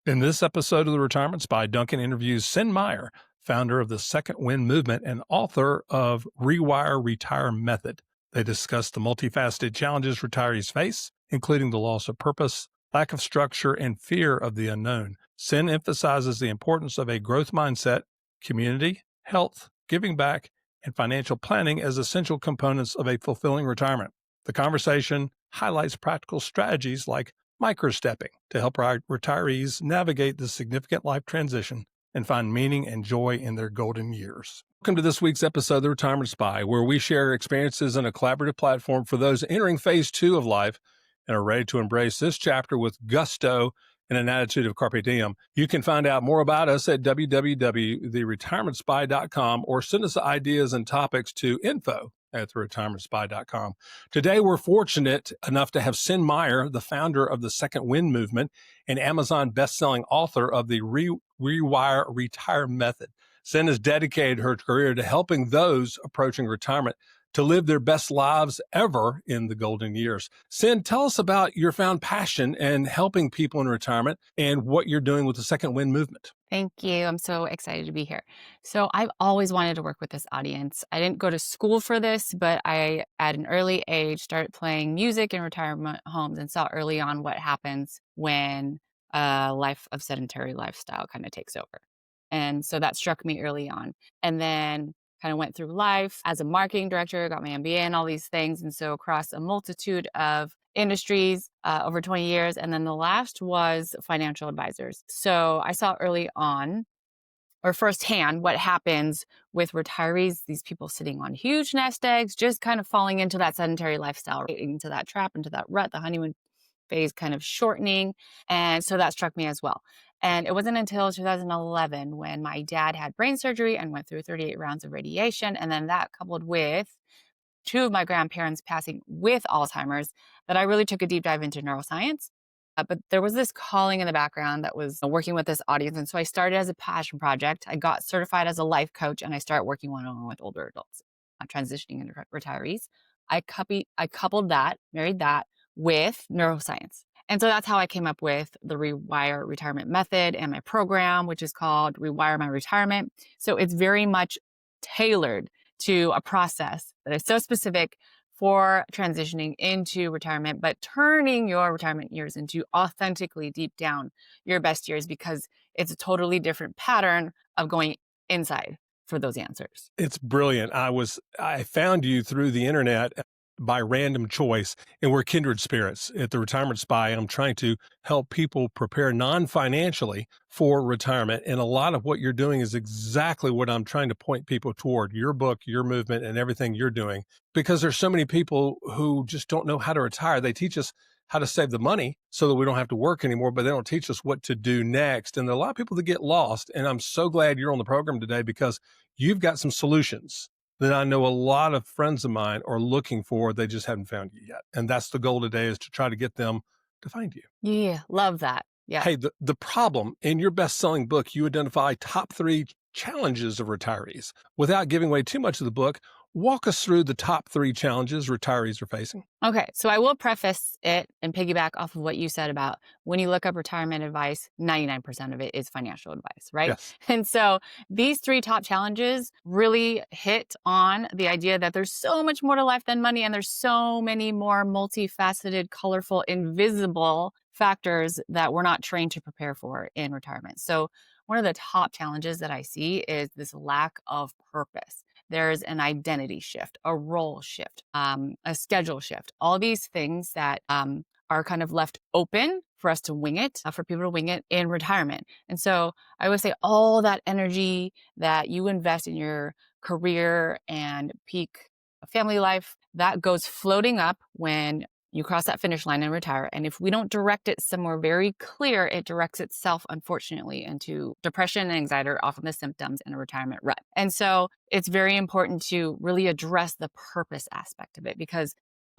In this episode of the Retirement Spy, Duncan interviews Cyn Meyer, founder of the Second Wind Movement and author of Rewire Retirement Method. They discuss the multifaceted challenges retirees face, including the loss of purpose, lack of structure, and fear of the unknown. Cyn emphasizes the importance of a growth mindset, community, health, giving back, and financial planning as essential components of a fulfilling retirement. The conversation highlights practical strategies like microstepping to help retirees navigate the significant life transition and find meaning and joy in their golden years. Welcome to this week's episode of The Retirement Spy, where we share experiences in a collaborative platform for those entering phase 2 of life and are ready to embrace this chapter with gusto and an attitude of carpe diem. You can find out more about us at www.theretirementspy.com or send us ideas and topics to info@theretirementspy.com. Today, we're fortunate enough to have Cyn Meyer, the founder of the Second Wind Movement and Amazon best-selling author of the Rewire Retirement Method. Cyn has dedicated her career to helping those approaching retirement to live their best lives ever in the golden years. Cyn, tell us about your found passion and helping people in retirement and what you're doing with the Second Wind Movement. Thank you. I'm so excited to be here. So I've always wanted to work with this audience. I didn't go to school for this, but I, at an early age, started playing music in retirement homes and saw early on what happens when a life of sedentary lifestyle kind of takes over. And so that struck me early on. And then kind of went through life as a marketing director, got my MBA and all these things. And so across a multitude of industries over 20 years. And then the last was financial advisors. So I saw early on or firsthand what happens with retirees, these people sitting on huge nest eggs, just kind of falling into that sedentary lifestyle, right into that trap, into that rut, the honeymoon phase kind of shortening. And so that struck me as well. And it wasn't until 2011 when my dad had brain surgery and went through 38 rounds of radiation. And then that coupled with two of my grandparents passing with Alzheimer's that I really took a deep dive into neuroscience. But there was this calling in the background that was working with this audience. And so I started as a passion project. I got certified as a life coach and I started working one-on-one with older adults, transitioning into retirees. I coupled that, married that with neuroscience. And so that's how I came up with the Rewire Retirement Method and my program, which is called Rewire My Retirement. So it's very much tailored to a process that is so specific for transitioning into retirement, but turning your retirement years into authentically deep down your best years, because it's a totally different pattern of going inside for those answers. It's brilliant. I found you through the internet by random choice, and we're kindred spirits at the Retirement Spy. I'm trying to help people prepare non-financially for retirement. And a lot of what you're doing is exactly what I'm trying to point people toward: your book, your movement, and everything you're doing, because there's so many people who just don't know how to retire. They teach us how to save the money so that we don't have to work anymore, but they don't teach us what to do next. And there are a lot of people that get lost. And I'm so glad you're on the program today because you've got some solutions that I know a lot of friends of mine are looking for. They just haven't found you yet. And that's the goal today, is to try to get them to find you. Yeah, love that. Yeah. Hey, the problem in your best-selling book, you identify top 3 challenges of retirees. Without giving away too much of the book, walk us through the top 3 challenges retirees are facing. Okay, so I will preface it and piggyback off of what you said about when you look up retirement advice, 99% of it is financial advice, right? Yes. And so these 3 top challenges really hit on the idea that there's so much more to life than money, and there's so many more multifaceted, colorful, invisible factors that we're not trained to prepare for in retirement. So one of the top challenges that I see is this lack of purpose. There's an identity shift, a role shift, a schedule shift, all these things that are kind of left open for us to wing it, for people to wing it in retirement. And so I would say all that energy that you invest in your career and peak family life, that goes floating up when you cross that finish line and retire. And if we don't direct it somewhere very clear, it directs itself, unfortunately, into depression and anxiety are often the symptoms in a retirement rut. And so it's very important to really address the purpose aspect of it, because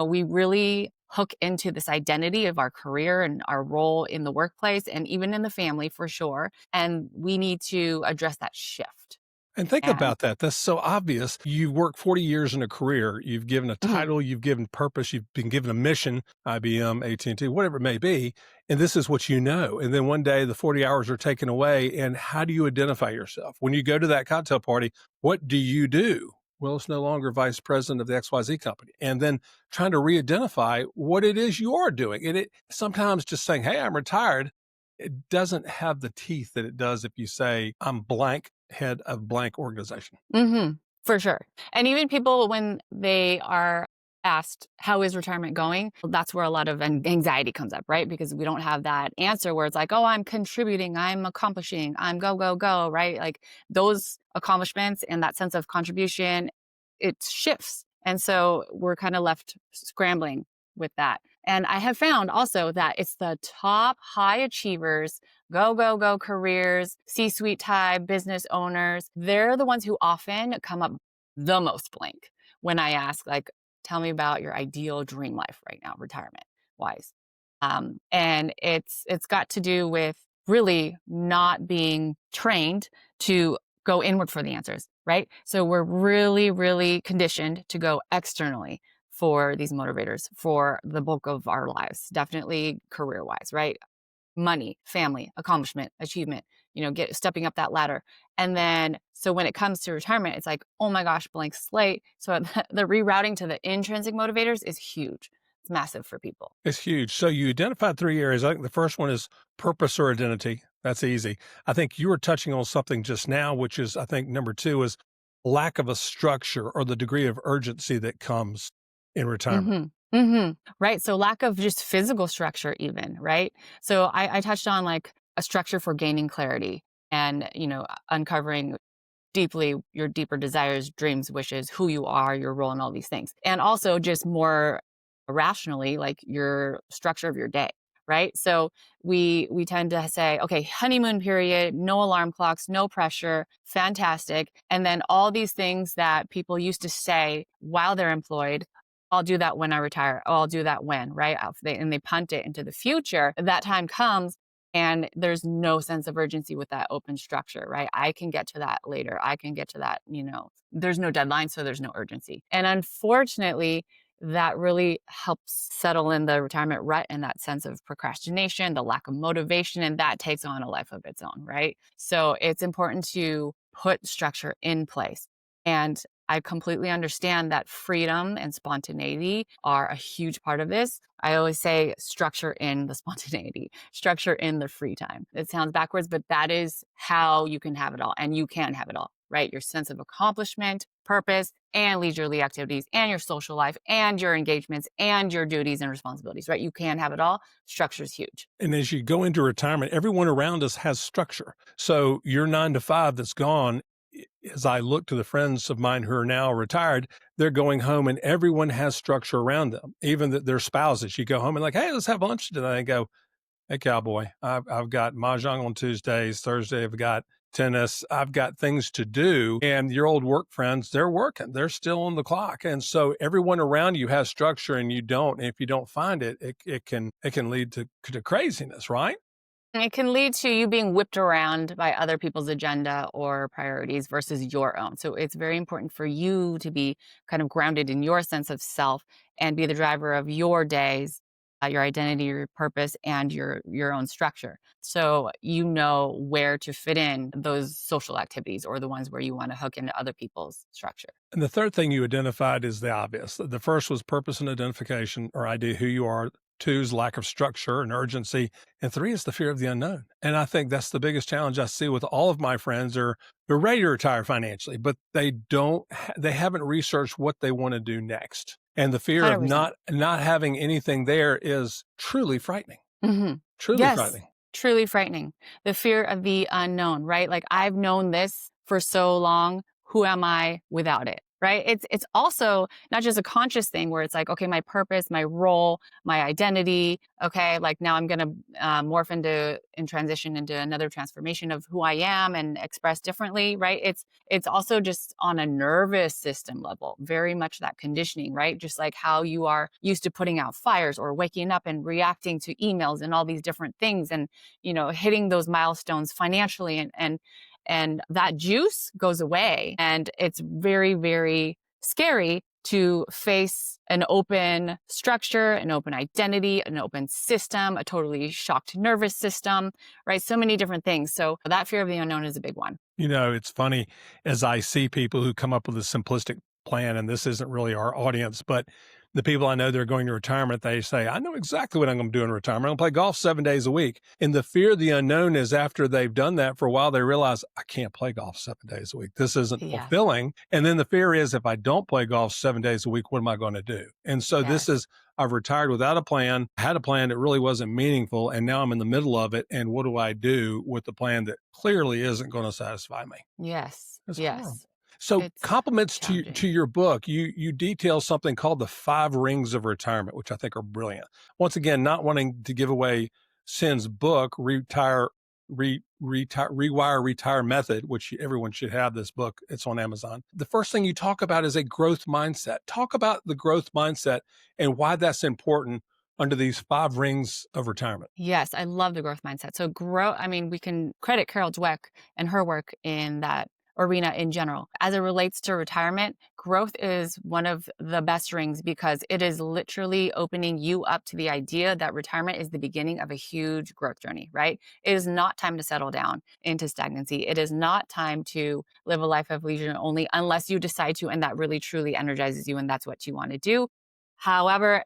we really hook into this identity of our career and our role in the workplace and even in the family for sure. And we need to address that shift. And think And about that. That's so obvious. You've worked 40 years in a career. You've given a mhm, title, you've given purpose, you've been given a mission, IBM, AT&T, whatever it may be, and this is what you know. And then one day the 40 hours are taken away, and how do you identify yourself? When you go to that cocktail party, what do you do? Well, it's no longer vice president of the XYZ company. And then trying to re-identify what it is you are doing. And it sometimes just saying, hey, I'm retired, it doesn't have the teeth that it does if you say, I'm blank head of blank organization. mhm, for sure. And even people when they are asked, "How is retirement going?" That's where a lot of anxiety comes up, right? Because we don't have that answer where it's like, "Oh, I'm contributing, I'm accomplishing, I'm go, go, go," right? Like those accomplishments and that sense of contribution, it shifts. And so we're kind of left scrambling with that. And I have found also that it's the top high achievers, go, go, go careers, C suite type business owners. They're the ones who often come up the most blank when I ask, like, tell me about your ideal dream life right now, retirement wise. And it's got to do with really not being trained to go inward for the answers, right? So we're really, really conditioned to go externally for these motivators for the bulk of our lives, definitely career wise, right? Money, family, accomplishment, achievement, get stepping up that ladder. And then so when it comes to retirement, it's like, oh my gosh, blank slate. So the rerouting to the intrinsic motivators is huge. It's massive for people. It's huge. So you identified three areas. I think the first one is purpose or identity. That's easy. I think you were touching on something just now, which is, I think number two is lack of a structure or the degree of urgency that comes in retirement. Mhm. Mhm. Right, so lack of just physical structure even, right? So I touched on, like, a structure for gaining clarity and, uncovering deeply your deeper desires, dreams, wishes, who you are, your role, and all these things. And also just more rationally, like your structure of your day, right? So we tend to say, okay, honeymoon period, no alarm clocks, no pressure, fantastic. And then all these things that people used to say while they're employed. I'll do that when I retire. Oh, I'll do that when, right? And they punt it into the future. That time comes and there's no sense of urgency with that open structure, right? I can get to that later. I can get to that, there's no deadline, so there's no urgency. And unfortunately, that really helps settle in the retirement rut and that sense of procrastination, the lack of motivation, and that takes on a life of its own, right? So it's important to put structure in place. And I completely understand that freedom and spontaneity are a huge part of this. I always say structure in the spontaneity, structure in the free time. It sounds backwards, but that is how you can have it all. And you can have it all, right? Your sense of accomplishment, purpose, and leisurely activities, and your social life, and your engagements, and your duties and responsibilities, right? You can have it all. Structure is huge. And as you go into retirement, everyone around us has structure. So your 9 to 5 that's gone, as I look to the friends of mine who are now retired, they're going home and everyone has structure around them, even their spouses. You go home and like, hey, let's have lunch today. And go, hey, cowboy, I've got mahjong on Tuesdays. Thursday, I've got tennis. I've got things to do. And your old work friends, they're working. They're still on the clock. And so everyone around you has structure and you don't. And if you don't find it, it can lead to craziness, right? It can lead to you being whipped around by other people's agenda or priorities versus your own. So it's very important for you to be kind of grounded in your sense of self and be the driver of your days, your identity, your purpose, and your own structure. So you know where to fit in those social activities or the ones where you want to hook into other people's structure. And the third thing you identified is the obvious. The first was purpose and identification or idea who you are. Two is lack of structure and urgency. And three is the fear of the unknown. And I think that's the biggest challenge I see with all of my friends are they're ready to retire financially, but they haven't researched what they want to do next. And the fear of 100%. not having anything there is truly frightening. hmm Truly Yes, frightening. truly frightening. The fear of the unknown, right? Like I've known this for so long. Who am I without it? Right? It's also not just a conscious thing where it's like, okay, my purpose, my role, my identity. Okay, like now I'm gonna morph into and transition into another transformation of who I am and express differently. Right? It's also just on a nervous system level, very much that conditioning. Right? Just like how you are used to putting out fires or waking up and reacting to emails and all these different things, and hitting those milestones financially and and that juice goes away. And it's very, very scary to face an open structure, an open identity, an open system, a totally shocked nervous system, right? So many different things. So that fear of the unknown is a big one. It's funny as I see people who come up with a simplistic plan, and this isn't really our audience, but the people I know that are going to retirement, they say, I know exactly what I'm going to do in retirement. I'm going to play golf 7 days a week. And the fear of the unknown is after they've done that for a while, they realize I can't play golf 7 days a week. This isn't Yeah. fulfilling. And then the fear is if I don't play golf 7 days a week, what am I going to do? And so Yes. I've retired without a plan, had a plan that really wasn't meaningful. And now I'm in the middle of it. And what do I do with the plan that clearly isn't going to satisfy me? Yes. It's horrible. Yes. So It's compliments challenging. to your book, you detail something called the 5 rings of retirement, which I think are brilliant. Once again, not wanting to give away Cyn's book, Rewire Retire Method, which everyone should have this book. It's on Amazon. The first thing you talk about is a growth mindset. Talk about the growth mindset and why that's important under these 5 rings of retirement. Yes, I love the growth mindset. So I mean, we can credit Carol Dweck and her work in that arena in general. As it relates to retirement, growth is one of the best rings because it is literally opening you up to the idea that retirement is the beginning of a huge growth journey, right? It is not time to settle down into stagnancy. It is not time to live a life of leisure only unless you decide to, and that really truly energizes you and that's what you want to do. However,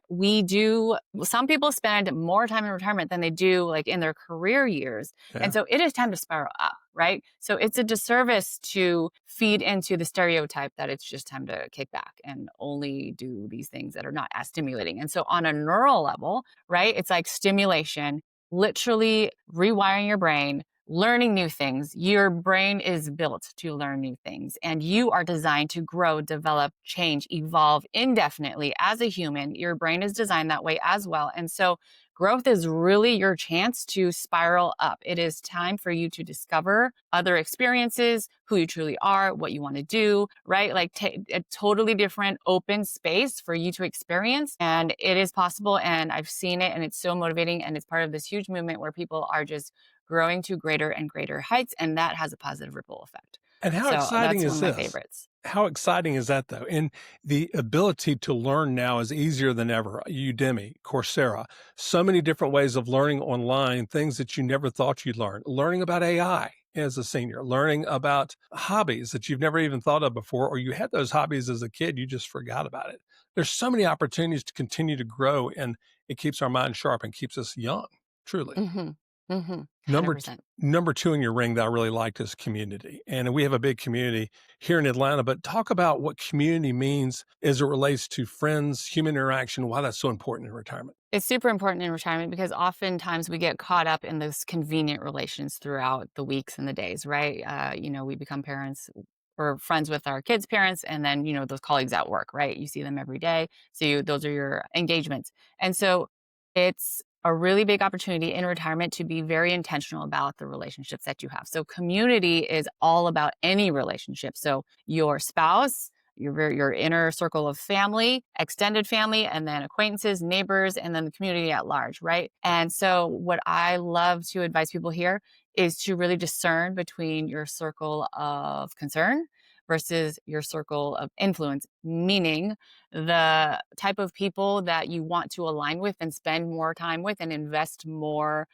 some people spend more time in retirement than they do like in their career years. Yeah. And so it is time to spiral up, right? So it's a disservice to feed into the stereotype that it's just time to kick back and only do these things that are not as stimulating. And so on a neural level, right, it's like stimulation, literally rewiring your brain, learning new things. Your brain is built to learn new things, and you are designed to grow, develop, change, evolve indefinitely as a human. Your brain is designed that way as well. And so growth is really your chance to spiral up. It is time for you to discover other experiences, who you truly are, what you want to do, right? Like a totally different open space for you to experience. And it is possible. And I've seen it, and it's so motivating. And it's part of this huge movement where people are just growing to greater and greater heights, and that has a positive ripple effect. And how So exciting that's one is of my this? favorites. How exciting is that, though? And the ability to learn now is easier than ever. Udemy, Coursera, so many different ways of learning online, things that you never thought you'd learn. Learning about AI as a senior, learning about hobbies that you've never even thought of before, or you had those hobbies as a kid, you just forgot about it. There's so many opportunities to continue to grow, and it keeps our mind sharp and keeps us young, truly. Mm-hmm. Mm-hmm. Number 100%. number 2 in your ring that I really liked is community. And we have a big community here in Atlanta, but talk about what community means as it relates to friends, human interaction, why that's so important in retirement. It's super important in retirement because oftentimes we get caught up in those convenient relations throughout the weeks and the days, right? We become parents or friends with our kids' parents, and then, those colleagues at work, right? You see them every day. So those are your engagements. And so it's a really big opportunity in retirement to be very intentional about the relationships that you have. So community is all about any relationship. So your spouse, your inner circle of family, extended family, and then acquaintances, neighbors, and then the community at large, right? And so what I love to advise people here is to really discern between your circle of concern versus your circle of influence, meaning the type of people that you want to align with and spend more time with and invest more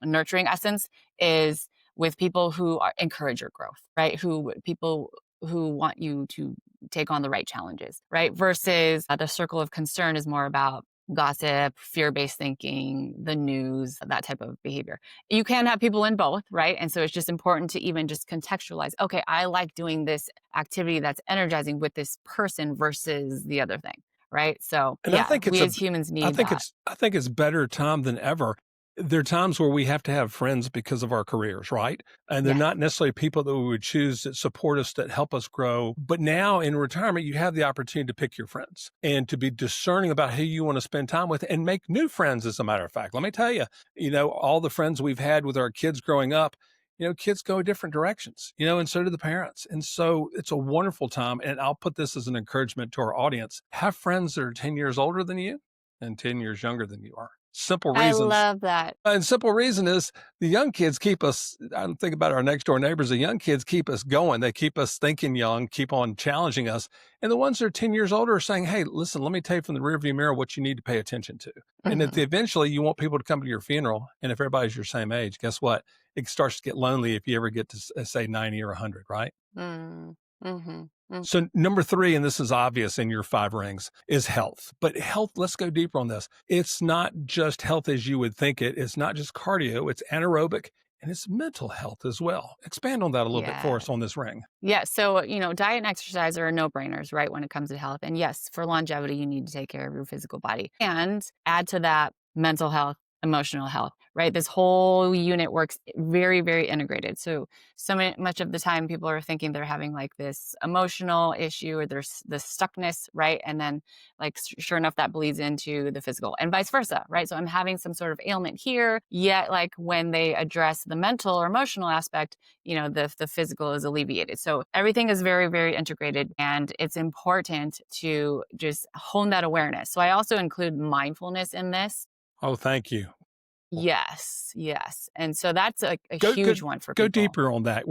nurturing essence is with people who encourage your growth, right? People who want you to take on the right challenges, right? Versus the circle of concern is more about gossip, fear-based thinking, the news, that type of behavior. You can have people in both, right? And so it's just important to even just contextualize, okay, I like doing this activity that's energizing with this person versus the other thing, right? So And yeah, we as humans need that. I think it's better time than ever. There are times where we have to have friends because of our careers, right? And they're Yes. not necessarily people that we would choose that support us, that help us grow. But now in retirement, you have the opportunity to pick your friends and to be discerning about who you want to spend time with and make new friends, as a matter of fact. Let me tell you, all the friends we've had with our kids growing up, kids go different directions, and so do the parents. And so it's a wonderful time. And I'll put this as an encouragement to our audience. Have friends that are 10 years older than you and 10 years younger than you are. Simple I reasons. love that. And simple reason is the young kids keep us. I think about our next door neighbors. The young kids keep us going. They keep us thinking young, keep on challenging us. And the ones that are 10 years older are saying, hey, listen, let me tell you from the rearview mirror what you need to pay attention to. And if Mhm. eventually you want people to come to your funeral, and if everybody's your same age, guess what? It starts to get lonely if you ever get to say 90 or 100, right? Mm. Mhm. Mm. So number three, and this is obvious in your five rings, is health. But health, let's go deeper on this. It's not just health as you would think it. It's not just cardio, it's anaerobic and it's mental health as well. Expand on that a little bit for Yeah. us on this ring. Yeah, so, diet and exercise are no-brainers, right, when it comes to health, and yes, for longevity, you need to take care of your physical body, and add to that mental health, emotional health, right? This whole unit works very, very integrated, so much of the time, people are thinking they're having, like, this emotional issue or there's this stuckness, right? And then, like, sure enough, that bleeds into the physical and vice versa, right? So I'm having some sort of ailment here, yet, like, when they address the mental or emotional aspect, the physical is alleviated. So everything is very, very integrated, and it's important to just hone that awareness. So I also include mindfulness in this. Oh, thank you. Yes, yes. And so that's a Go go huge one for go people. deeper on that.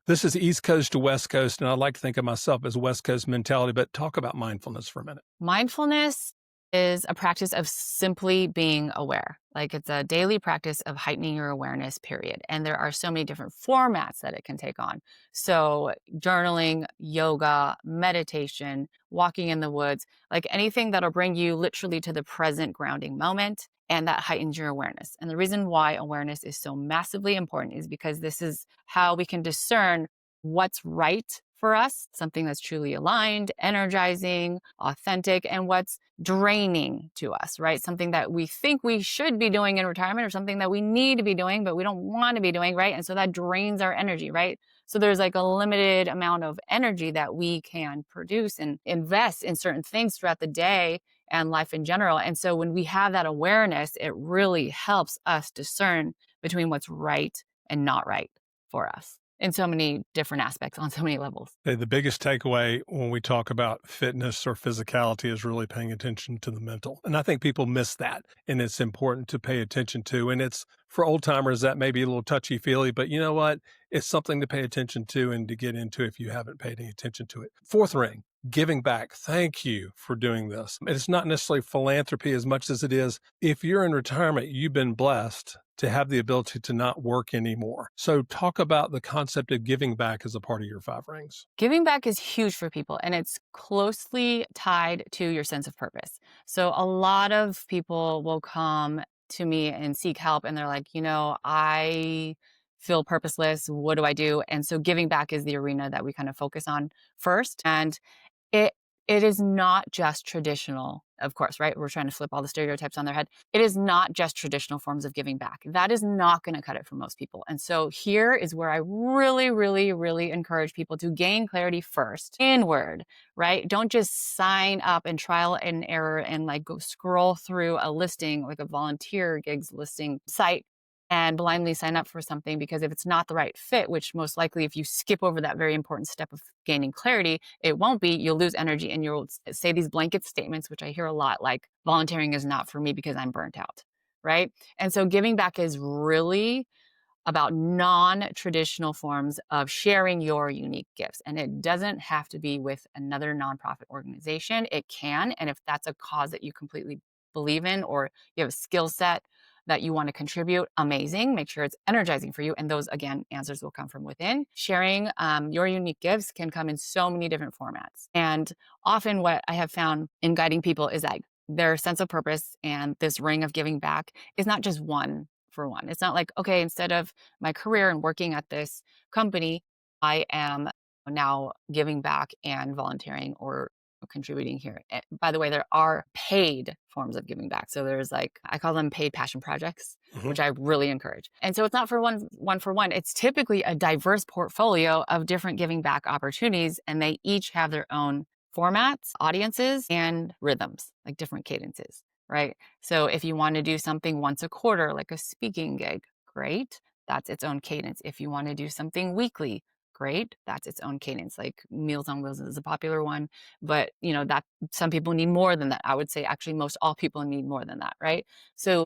This is East Coast to West Coast, and I like to think of myself as West Coast mentality, but talk about mindfulness for a minute. Mindfulness is a practice of simply being aware. Like it's a daily practice of heightening your awareness, period. And there are so many different formats that it can take on. So, journaling, yoga, meditation, walking in the woods, like anything that'll bring you literally to the present grounding moment. And that heightens your awareness. And the reason why awareness is so massively important is because this is how we can discern what's right for us, something that's truly aligned, energizing, authentic, and what's draining to us, right? Something that we think we should be doing in retirement or something that we need to be doing, but we don't want to be doing, right? And so that drains our energy, right? So there's like a limited amount of energy that we can produce and invest in certain things throughout the day and life in general. And so when we have that awareness, it really helps us discern between what's right and not right for us in so many different aspects on so many levels. Okay, the biggest takeaway when we talk about fitness or physicality is really paying attention to the mental. And I think people miss that. And it's important to pay attention to. And it's for old timers that may be a little touchy feely, but you know what? It's something to pay attention to and to get into if you haven't paid any attention to it. Fourth ring, giving back. Thank you for doing this. It's not necessarily philanthropy as much as it is if you're in retirement, you've been blessed to have the ability to not work anymore. So talk about the concept of giving back as a part of your five rings. Giving back is huge for people and it's closely tied to your sense of purpose. So a lot of people will come to me and seek help and they're like, I feel purposeless. What do I do? And so giving back is the arena that we kind of focus on first. And it it is not just traditional, of course, right? We're trying to flip all the stereotypes on their head. It is not just traditional forms of giving back. That is not going to cut it for most people. And so here is where I really, really, really encourage people to gain clarity first, inward, right? Don't just sign up and trial and error and like go scroll through a listing, like a volunteer gigs listing site and blindly sign up for something because if it's not the right fit, which most likely if you skip over that very important step of gaining clarity, it won't be, you'll lose energy and you'll say these blanket statements, which I hear a lot, like volunteering is not for me because I'm burnt out, right? And so giving back is really about non-traditional forms of sharing your unique gifts. And it doesn't have to be with another nonprofit organization. It can. And if that's a cause that you completely believe in or you have a skill set that you want to contribute, amazing. Make sure it's energizing for you. And those, again, answers will come from within. Sharing your unique gifts can come in so many different formats. And often what I have found in guiding people is that their sense of purpose and this ring of giving back is not just one for one. It's not like, okay, instead of my career and working at this company, I am now giving back and volunteering or contributing here. By the way, there are paid forms of giving back. So there's like, I call them paid passion projects, Mhm. which I really encourage. And so it's not for one for one. It's typically a diverse portfolio of different giving back opportunities, and they each have their own formats, audiences, and rhythms, like different cadences, right? So if you want to do something once a quarter, like a speaking gig, great. That's its own cadence. If you want to do something weekly, great. That's its own cadence. Like Meals on Wheels is a popular one, but that some people need more than that. I would say actually most all people need more than that, right? So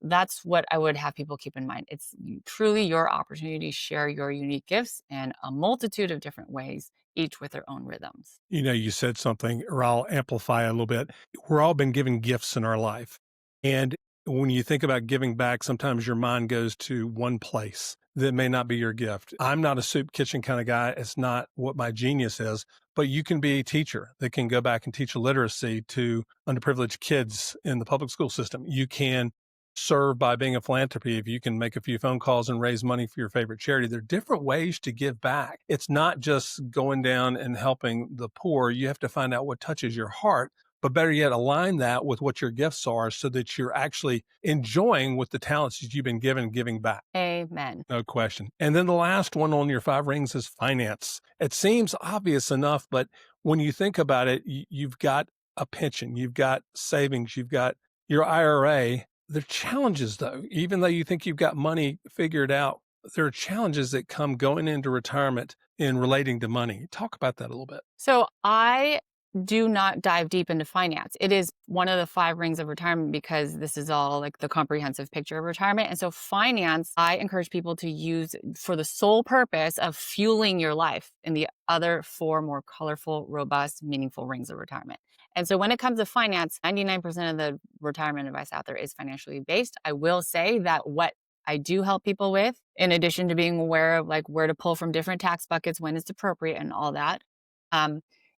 that's what I would have people keep in mind. It's truly your opportunity to share your unique gifts in a multitude of different ways, each with their own rhythms. You said something, or I'll amplify a little bit. We're all been given gifts in our life. And when you think about giving back, sometimes your mind goes to one place that may not be your gift. I'm not a soup kitchen kind of guy. It's not what my genius is, but you can be a teacher that can go back and teach literacy to underprivileged kids in the public school system. You can serve by being a philanthropy. If you can make a few phone calls and raise money for your favorite charity, there are different ways to give back. It's not just going down and helping the poor. You have to find out what touches your heart, but better yet, align that with what your gifts are so that you're actually enjoying with the talents that you've been given, giving back. Amen. No question. And then the last one on your 5 rings is finance. It seems obvious enough, but when you think about it, you've got a pension, you've got savings, you've got your IRA. There are challenges though, even though you think you've got money figured out, there are challenges that come going into retirement in relating to money. Talk about that a little bit. So I do not dive deep into finance. It is one of the 5 rings of retirement because this is all like the comprehensive picture of retirement. And so finance, I encourage people to use for the sole purpose of fueling your life in the other 4 more colorful, robust, meaningful rings of retirement. And so when it comes to finance, 99% of the retirement advice out there is financially based. I will say that what I do help people with, in addition to being aware of like where to pull from different tax buckets when it's appropriate and all that,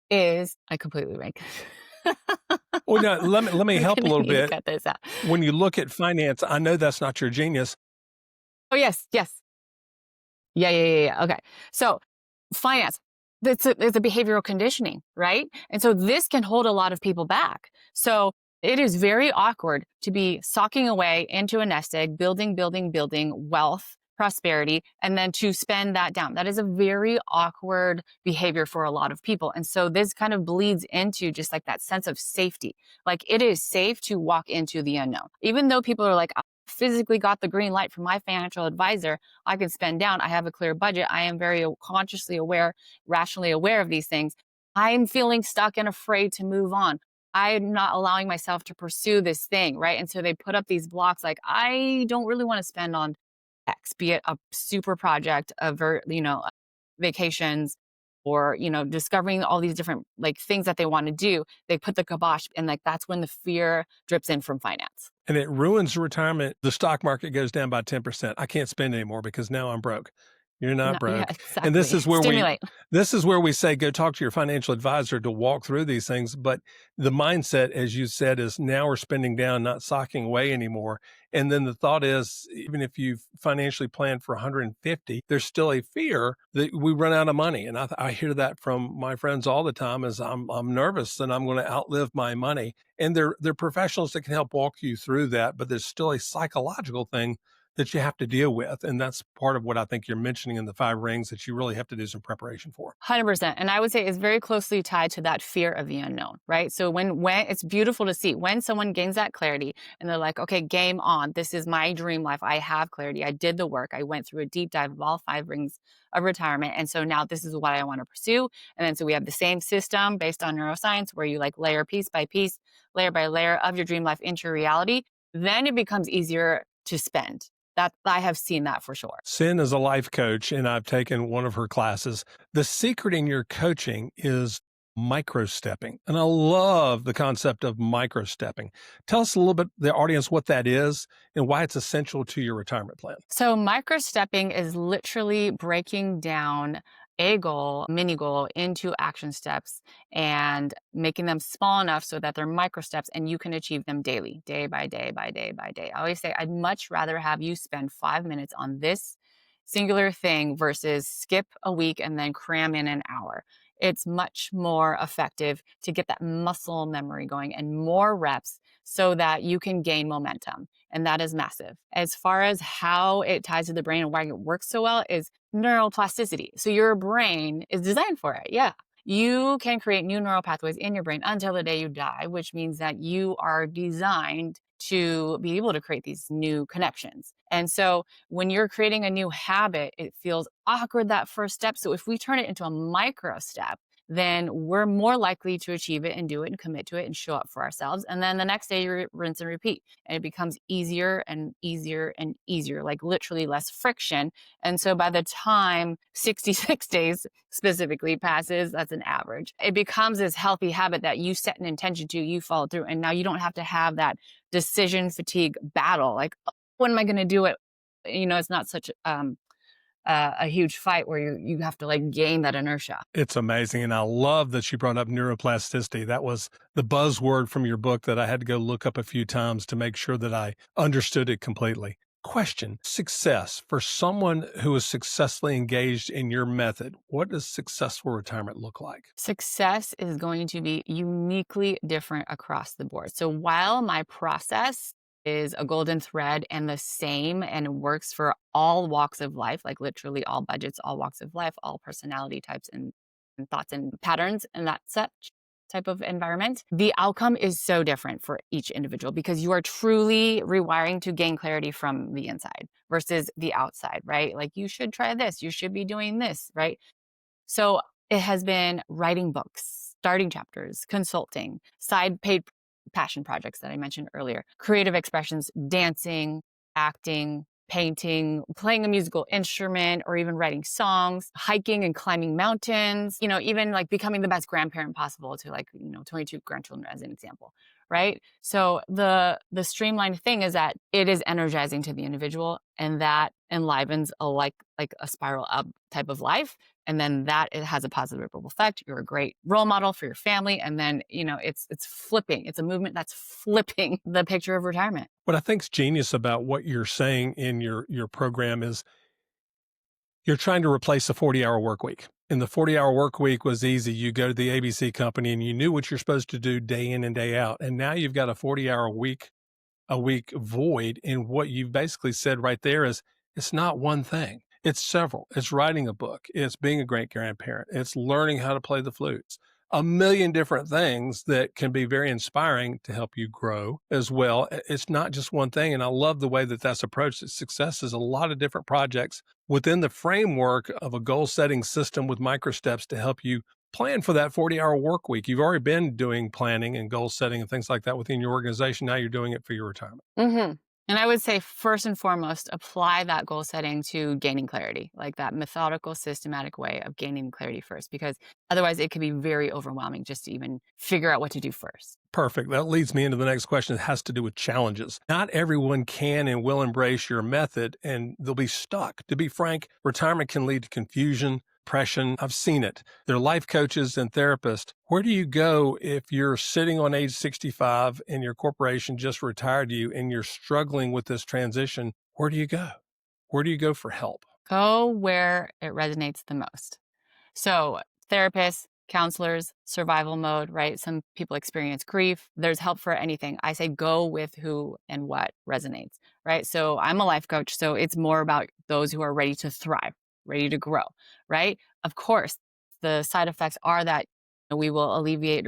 is I completely rank. Well, now let me We're help a gonna little need to bit. cut this out. When you look at finance, I know that's not your genius. Oh, yes, yes. Yeah. Okay. So finance, it's a behavioral conditioning, right? And so this can hold a lot of people back. So it is very awkward to be socking away into a nest egg, building wealth, prosperity, and then to spend that down. That is a very awkward behavior for a lot of people. And so this kind of bleeds into just like that sense of safety. Like it is safe to walk into the unknown. Even though people are like, I physically got the green light from my financial advisor, I can spend down. I have a clear budget. I am very consciously aware, rationally aware of these things. I'm feeling stuck and afraid to move on. I'm not allowing myself to pursue this thing, right? And so they put up these blocks like, I don't really want to spend on X, be it a super project, vacations, or, discovering all these different like things that they want to do. They put the kibosh and like, that's when the fear drips in from finance. And it ruins retirement. The stock market goes down by 10%. I can't spend anymore because now I'm broke. You're not No, yeah, broke. And exactly. Stimulate. this is where we say go talk to your financial advisor to walk through these things. But the mindset, as you said, is now we're spending down, not socking away anymore. And then the thought is, even if you've financially planned for 150, there's still a fear that we run out of money. And I hear that from my friends all the time is I'm nervous and I'm going to outlive my money. And they're professionals that can help walk you through that. But there's still a psychological thing that you have to deal with. And that's part of what I think you're mentioning in the 5 rings that you really have to do some preparation for. 100%. And I would say it's very closely tied to that fear of the unknown, right? So when it's beautiful to see when someone gains that clarity and they're like, okay, game on. This is my dream life. I have clarity. I did the work. I went through a deep dive of all 5 rings of retirement. And so now this is what I want to pursue. And then so we have the same system based on neuroscience where you like layer piece by piece, layer by layer of your dream life into reality. Then it becomes easier to spend. That I have seen that for sure. Cyn is a life coach, and I've taken one of her classes. The secret in your coaching is microstepping. And I love the concept of microstepping. Tell us a little bit, the audience, what that is and why it's essential to your retirement plan. So microstepping is literally breaking down a goal, mini goal into action steps and making them small enough so that they're micro steps and you can achieve them daily, day by day by day by day. I always say I'd much rather have you spend 5 minutes on this singular thing versus skip a week and then cram in an hour. It's much more effective to get that muscle memory going and more reps so that you can gain momentum. And that is massive. As far as how it ties to the brain and why it works so well is neuroplasticity. So your brain is designed for it. Yeah. You can create new neural pathways in your brain until the day you die, which means that you are designed to be able to create these new connections. And so when you're creating a new habit, it feels awkward that first step. So if we turn it into a micro step, then we're more likely to achieve it and do it and commit to it and show up for ourselves. And then the next day, you rinse and repeat. And it becomes easier and easier and easier, like literally less friction. And so by the time 66 days specifically passes, that's an average, it becomes this healthy habit that you set an intention to, you follow through. And now you don't have to have that decision fatigue battle. Like, "Oh, when am I going to do it?" It's not such a huge fight where you have to like gain that inertia. It's amazing. And I love that you brought up neuroplasticity. That was the buzzword from your book that I had to go look up a few times to make sure that I understood it completely. Question: success for someone who is successfully engaged in your method. What does successful retirement look like? Success is going to be uniquely different across the board. So while my process is a golden thread and the same and works for all walks of life, like literally all budgets, all walks of life, all personality types and thoughts and patterns and that such type of environment, the outcome is so different for each individual because you are truly rewiring to gain clarity from the inside versus the outside, right? Like you should try this, you should be doing this, right? So it has been writing books, starting chapters, consulting, side paid passion projects that I mentioned earlier, creative expressions, dancing, acting, painting, playing a musical instrument, or even writing songs, hiking and climbing mountains, even like becoming the best grandparent possible to 22 grandchildren as an example, right? So the streamlined thing is that it is energizing to the individual and that enlivens like a spiral up type of life. And then that it has a positive ripple effect. You're a great role model for your family. And then, it's flipping. It's a movement that's flipping the picture of retirement. What I think's genius about what you're saying in your program is you're trying to replace a 40-hour work week. And the 40-hour work week was easy. You go to the ABC company and you knew what you're supposed to do day in and day out. And now you've got a 40-hour week void. And what you've basically said right there is it's not one thing. It's several. It's writing a book. It's being a great grandparent. It's learning how to play the flutes. A million different things that can be very inspiring to help you grow as well. It's not just one thing. And I love the way that that's approached. That success is a lot of different projects within the framework of a goal setting system with micro steps to help you plan for that 40-hour work week. You've already been doing planning and goal setting and things like that within your organization. Now you're doing it for your retirement. Mm-hmm. And I would say, first and foremost, apply that goal setting to gaining clarity, like that methodical, systematic way of gaining clarity first, because otherwise it could be very overwhelming just to even figure out what to do first. Perfect. That leads me into the next question. It has to do with challenges. Not everyone can and will embrace your method, and they'll be stuck. To be frank, retirement can lead to confusion, depression. I've seen it. They're life coaches and therapists. Where do you go if you're sitting on age 65 and your corporation just retired you and you're struggling with this transition? Where do you go? Where do you go for help? Go where it resonates the most. So, therapists, counselors, survival mode, right? Some people experience grief. There's help for anything. I say go with who and what resonates, right? So, I'm a life coach. So, it's more about those who are ready to thrive, ready to grow, right? Of course, the side effects are that we will alleviate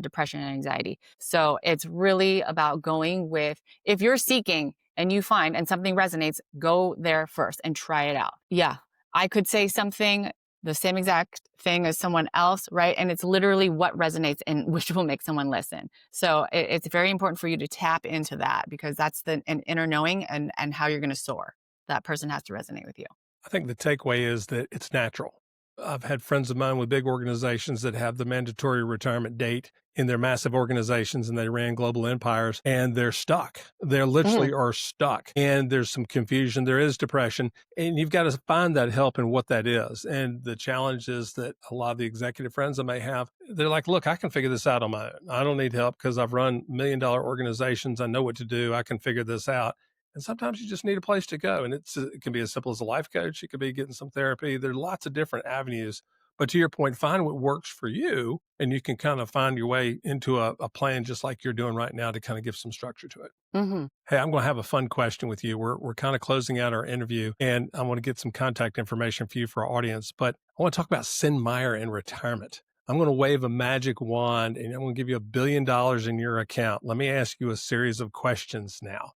depression and anxiety. So, it's really about going with, if you're seeking and you find and something resonates, go there first and try it out. Yeah, I could say something the same exact thing as someone else, right? And it's literally what resonates and which will make someone listen. So it's very important for you to tap into that because that's an inner knowing and how you're going to soar. That person has to resonate with you. I think the takeaway is that it's natural. I've had friends of mine with big organizations that have the mandatory retirement date in their massive organizations and they ran global empires and they're stuck. They literally are stuck and there's some confusion. There is depression and you've got to find that help and what that is. And the challenge is that a lot of the executive friends I may have, they're like, look, I can figure this out on my own. I don't need help because I've run $1 million organizations. I know what to do. I can figure this out. And sometimes you just need a place to go. And it can be as simple as a life coach. It could be getting some therapy. There are lots of different avenues. But to your point, find what works for you. And you can kind of find your way into a plan just like you're doing right now to kind of give some structure to it. Mm-hmm. Hey, I'm going to have a fun question with you. We're kind of closing out our interview and I want to get some contact information for you for our audience. But I want to talk about Cyn Meyer and retirement. I'm going to wave a magic wand and I'm going to give you $1 billion in your account. Let me ask you a series of questions now.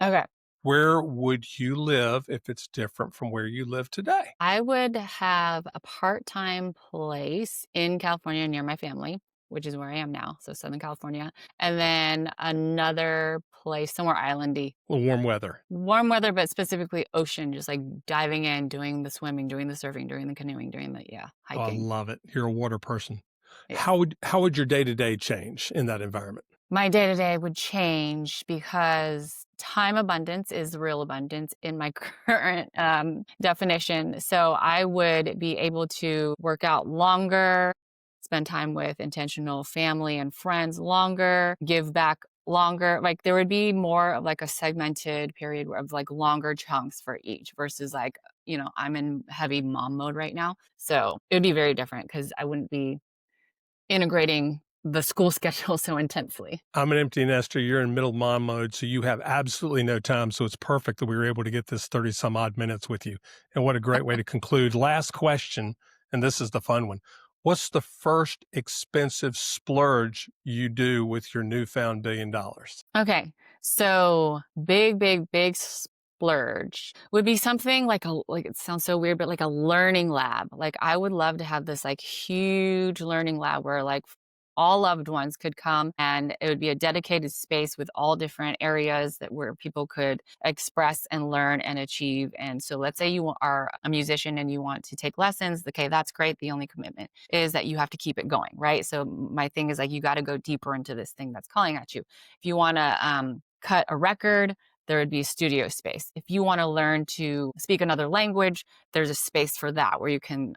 Okay. Where would you live if it's different from where you live today? I would have a part-time place in California near my family, which is where I am now, so Southern California, and then another place somewhere islandy. Well, warm weather. Warm weather, but specifically ocean, just like diving in, doing the swimming, doing the surfing, doing the canoeing, doing the Oh, I hiking. love it. You're a water person. Yes. How would your day-to-day change in that environment? My day-to-day would change because time abundance is real abundance in my current, definition. So I would be able to work out longer, spend time with intentional family and friends longer, give back longer. Like, there would be more of, like, a segmented period of, like, longer chunks for each versus, like, I'm in heavy mom mode right now. So it would be very different because I wouldn't be integrating the school schedule so intensely. I'm an empty nester. You're in middle mom mode, so you have absolutely no time. So it's perfect that we were able to get this 30 some odd minutes with you. And what a great way to conclude. Last question, and this is the fun one. What's the first expensive splurge you do with your newfound $1 billion? Okay. So big, big, big splurge would be something like it sounds so weird, but like a learning lab. Like, I would love to have this like huge learning lab where like all loved ones could come, and it would be a dedicated space with all different areas that where people could express and learn and achieve. And so let's say you are a musician and you want to take lessons. Okay, that's great. The only commitment is that you have to keep it going, right? So my thing is like, you got to go deeper into this thing that's calling at you. If you want to cut a record, there would be studio space. If you want to learn to speak another language, there's a space for that where you can,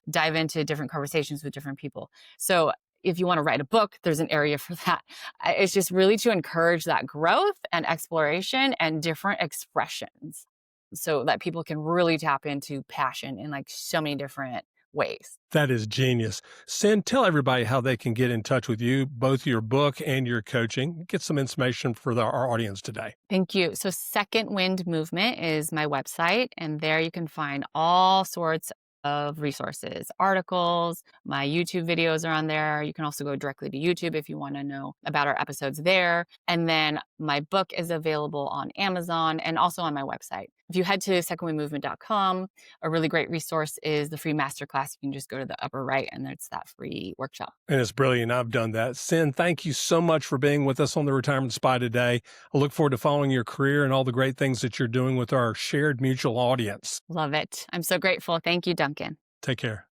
dive into different conversations with different people. So if you want to write a book, there's an area for that. It's just really to encourage that growth and exploration and different expressions so that people can really tap into passion in like so many different ways. That is genius. Cyn, tell everybody how they can get in touch with you, both your book and your coaching. Get some information for our audience today. Thank you. So Second Wind Movement is my website, and there you can find all sorts of resources, articles, my YouTube videos are on there. You can also go directly to YouTube if you want to know about our episodes there. And then my book is available on Amazon and also on my website. If you head to secondwindmovement.com, a really great resource is the free masterclass. You can just go to the upper right and it's that free workshop. And it's brilliant. I've done that. Cyn, thank you so much for being with us on the Retirement Spy today. I look forward to following your career and all the great things that you're doing with our shared mutual audience. Love it. I'm so grateful. Thank you, Duncan. Take care.